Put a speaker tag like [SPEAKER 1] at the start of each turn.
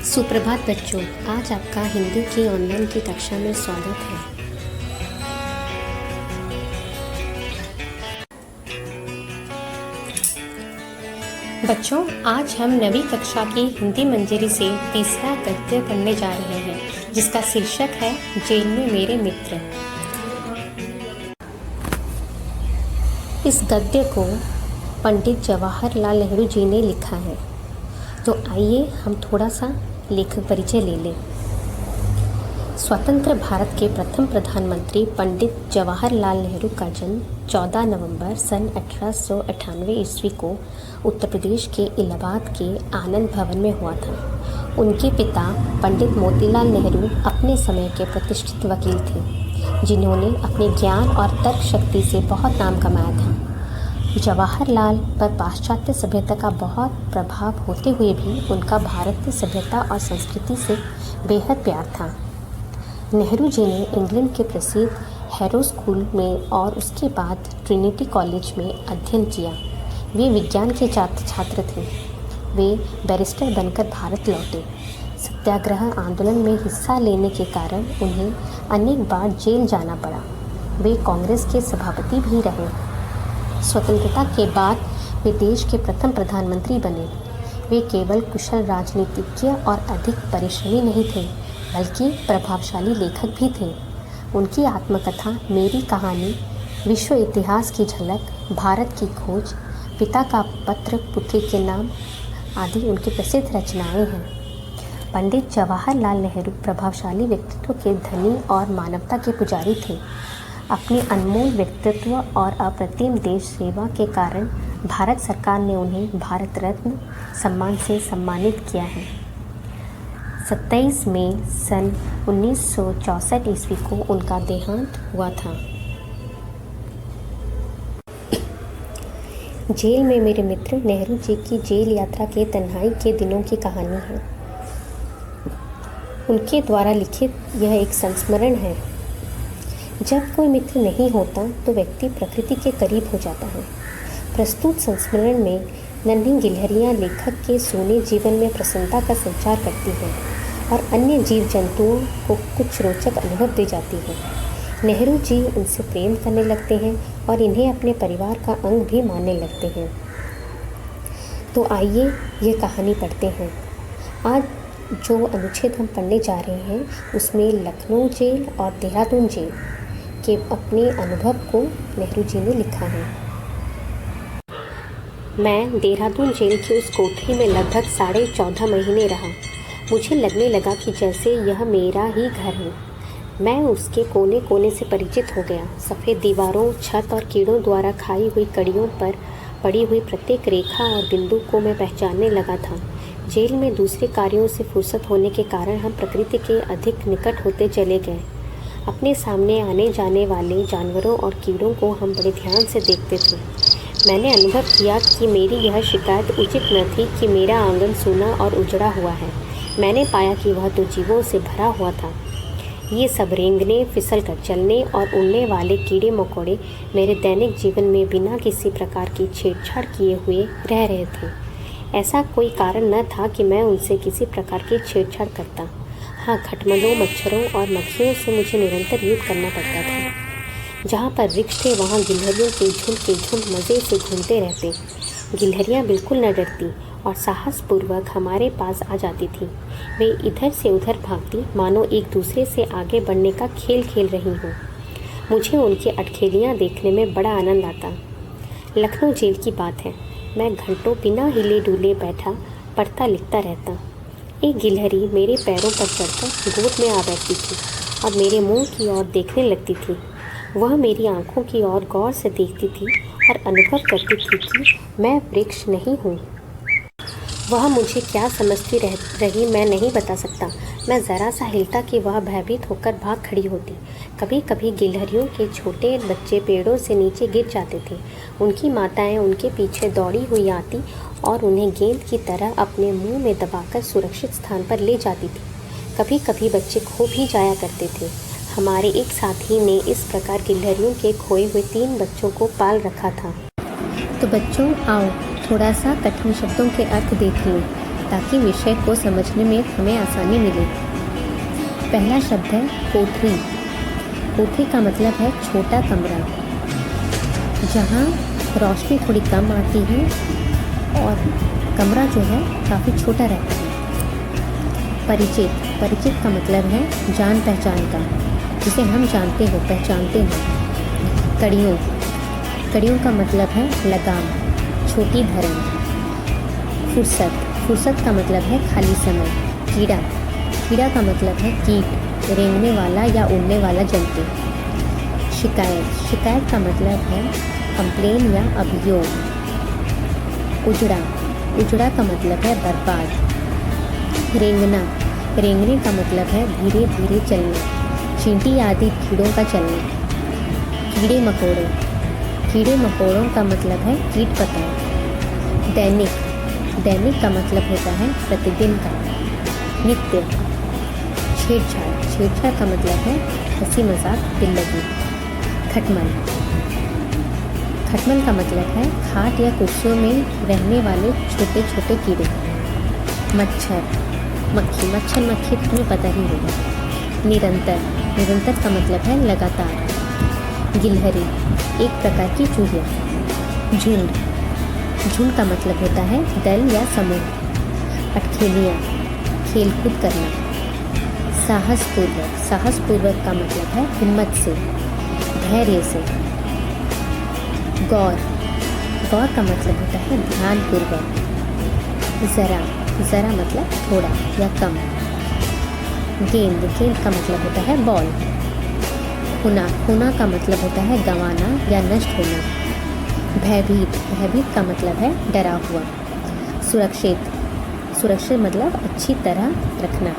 [SPEAKER 1] सुप्रभात बच्चों, आज आपका हिंदी की ऑनलाइन की कक्षा में स्वागत है। बच्चों, आज हम नवीं कक्षा की हिंदी मंजरी से तीसरा गद्य पढ़ने जा रहे हैं, जिसका शीर्षक है जेल में मेरे मित्र। इस गद्य को पंडित जवाहरलाल नेहरू जी ने लिखा है। तो आइए हम थोड़ा सा लेखक परिचय ले लें। स्वतंत्र भारत के प्रथम प्रधानमंत्री पंडित जवाहरलाल नेहरू का जन्म 14 नवंबर सन 1898 ईस्वी को उत्तर प्रदेश के इलाहाबाद के आनंद भवन में हुआ था। उनके पिता पंडित मोतीलाल नेहरू अपने समय के प्रतिष्ठित वकील थे, जिन्होंने अपने ज्ञान और तर्क शक्ति से बहुत नाम कमाया था। जवाहरलाल पर पाश्चात्य सभ्यता का बहुत प्रभाव होते हुए भी उनका भारतीय सभ्यता और संस्कृति से बेहद प्यार था। नेहरू जी ने इंग्लैंड के प्रसिद्ध हैरो स्कूल में और उसके बाद ट्रिनिटी कॉलेज में अध्ययन किया। वे विज्ञान के छात्र थे। वे बैरिस्टर बनकर भारत लौटे। सत्याग्रह आंदोलन में हिस्सा लेने के कारण उन्हें अनेक बार जेल जाना पड़ा। वे कांग्रेस के सभापति भी रहे। स्वतंत्रता के बाद वे देश के प्रथम प्रधानमंत्री बने। वे केवल कुशल राजनीतिज्ञ और अधिक परिश्रमी नहीं थे, बल्कि प्रभावशाली लेखक भी थे। उनकी आत्मकथा मेरी कहानी, विश्व इतिहास की झलक, भारत की खोज, पिता का पत्र पुत्री के नाम आदि उनकी प्रसिद्ध रचनाएं हैं। पंडित जवाहरलाल नेहरू प्रभावशाली व्यक्तित्व के धनी और मानवता के पुजारी थे। अपने अनमोल व्यक्तित्व और अप्रतिम देश सेवा के कारण भारत सरकार ने उन्हें भारत रत्न सम्मान से सम्मानित किया है। 27 मई सन 1964 ईस्वी को उनका देहांत हुआ था। जेल में मेरे मित्र नेहरू जी की जेल यात्रा के तन्हाई के दिनों की कहानी है। उनके द्वारा लिखित यह एक संस्मरण है। जब कोई मित्र नहीं होता तो व्यक्ति प्रकृति के करीब हो जाता है। प्रस्तुत संस्मरण में नन्ही गिलहरियाँ लेखक के सूने जीवन में प्रसन्नता का संचार करती हैं और अन्य जीव जंतुओं को कुछ रोचक अनुभव दे जाती हैं। नेहरू जी उनसे प्रेम करने लगते हैं और इन्हें अपने परिवार का अंग भी मानने लगते हैं। तो आइए ये कहानी पढ़ते हैं। आज जो अनुच्छेद हम पढ़ने जा रहे हैं उसमें लखनऊ जेल और देहरादून जेल के अपने अनुभव को नेहरू जी ने लिखा है। मैं देहरादून जेल की उस कोठरी में लगभग 14.5 महीने रहा। मुझे लगने लगा कि जैसे यह मेरा ही घर है। मैं उसके कोने कोने से परिचित हो गया। सफ़ेद दीवारों, छत और कीड़ों द्वारा खाई हुई कड़ियों पर पड़ी हुई प्रत्येक रेखा और बिंदु को मैं पहचानने लगा था। जेल में दूसरे कार्यों से फुर्सत होने के कारण हम प्रकृति के अधिक निकट होते चले गए। अपने सामने आने जाने वाले जानवरों और कीड़ों को हम बड़े ध्यान से देखते थे। मैंने अनुभव किया कि मेरी यह शिकायत उचित न थी कि मेरा आंगन सूना और उजड़ा हुआ है। मैंने पाया कि वह तो जीवों से भरा हुआ था। ये सब रेंगने, फिसल कर चलने और उड़ने वाले कीड़े मकोड़े मेरे दैनिक जीवन में बिना किसी प्रकार की छेड़छाड़ किए हुए रह रहे थे। ऐसा कोई कारण न था कि मैं उनसे किसी प्रकार की छेड़छाड़ करता। हाँ, खटमलों, मच्छरों और मक्खियों से मुझे निरंतर युद्ध करना पड़ता था। जहाँ पर वृक्ष थे वहाँ गिलहरियों के झुंड मज़े से घूमते रहते। गिलहरियाँ बिल्कुल न डरती और साहसपूर्वक हमारे पास आ जाती थी। वे इधर से उधर भागती, मानो एक दूसरे से आगे बढ़ने का खेल खेल रही हों। मुझे उनकी अटखेलियाँ देखने में बड़ा आनंद आता। लखनऊ जेल की बात है। मैं घंटों बिना हिले डुले बैठा पढ़ता लिखता रहता। एक गिलहरी मेरे पैरों पर चढ़कर गोद में आ बैठती थी और मेरे मुंह की ओर देखने लगती थी। वह मेरी आंखों की ओर गौर से देखती थी और अनुभव करती थी कि मैं वृक्ष नहीं हूँ। वह मुझे क्या समझती रही मैं नहीं बता सकता। मैं ज़रा सा हिलता कि वह भयभीत होकर भाग खड़ी होती। कभी कभी गिलहरियों के छोटे बच्चे पेड़ों से नीचे गिर जाते थे। उनकी माताएं उनके पीछे दौड़ी हुई आती और उन्हें गेंद की तरह अपने मुंह में दबाकर सुरक्षित स्थान पर ले जाती थी। कभी कभी बच्चे खो भी जाया करते थे। हमारे एक साथी ने इस प्रकार गिलहरियों के खोए हुए 3 बच्चों को पाल रखा था। तो बच्चों आओ थोड़ा सा कठिन शब्दों के अर्थ देख लें। ताकि विषय को समझने में हमें आसानी मिले। पहला शब्द है कोठरी। कोठरी का मतलब है छोटा कमरा, जहाँ रोशनी थोड़ी कम आती है और कमरा जो है काफ़ी छोटा रहता है। परिचित। परिचित का मतलब है जान पहचान का, जिसे हम जानते हो, पहचानते हैं। कड़ियों। कड़ियों का मतलब है लगाम, छोटी धरन। फुर्सत। फुर्सत का मतलब है खाली समय। कीड़ा। कीड़ा का मतलब है कीट, रेंगने वाला या उड़ने वाला जंतु। शिकायत। शिकायत का मतलब है कंप्लेन या अभियोग। उजड़ा। उजड़ा का मतलब है बर्बाद। रेंगना। रेंगने का मतलब है धीरे धीरे चलना, चींटी आदि कीड़ों का चलना। कीड़े मकोड़े। कीड़े मकोड़ों का मतलब है कीट पतंग। दैनिक। दैनिक का मतलब होता है प्रतिदिन का। नित्य। छेड़छाड़। छेड़छाड़ का मतलब है हंसी मजाक, दिल लगी। खटमल। खटमल का मतलब है खाट या कुर्सियों में रहने वाले छोटे छोटे कीड़े। मच्छर। मक्खी। मच्छर मक्खी तुम्हें पता ही होगा। निरंतर। निरंतर का मतलब है लगातार। गिलहरी, एक प्रकार की चूहिया। झुंड। झुंड का मतलब होता है दल या समूह। अटखेलियाँ, खेलकूद करना। साहसपूर्वक। साहसपूर्वक का मतलब है हिम्मत से, धैर्य से। गौर। गौर का मतलब होता है ध्यानपूर्वक। ज़रा। ज़रा मतलब थोड़ा या कम। गेंद। गेंद का मतलब होता है बॉल। खोना। खोना का मतलब होता है गंवाना या नष्ट होना। भयभीत। भयभीत का मतलब है डरा हुआ। सुरक्षित। सुरक्षित मतलब अच्छी तरह रखना।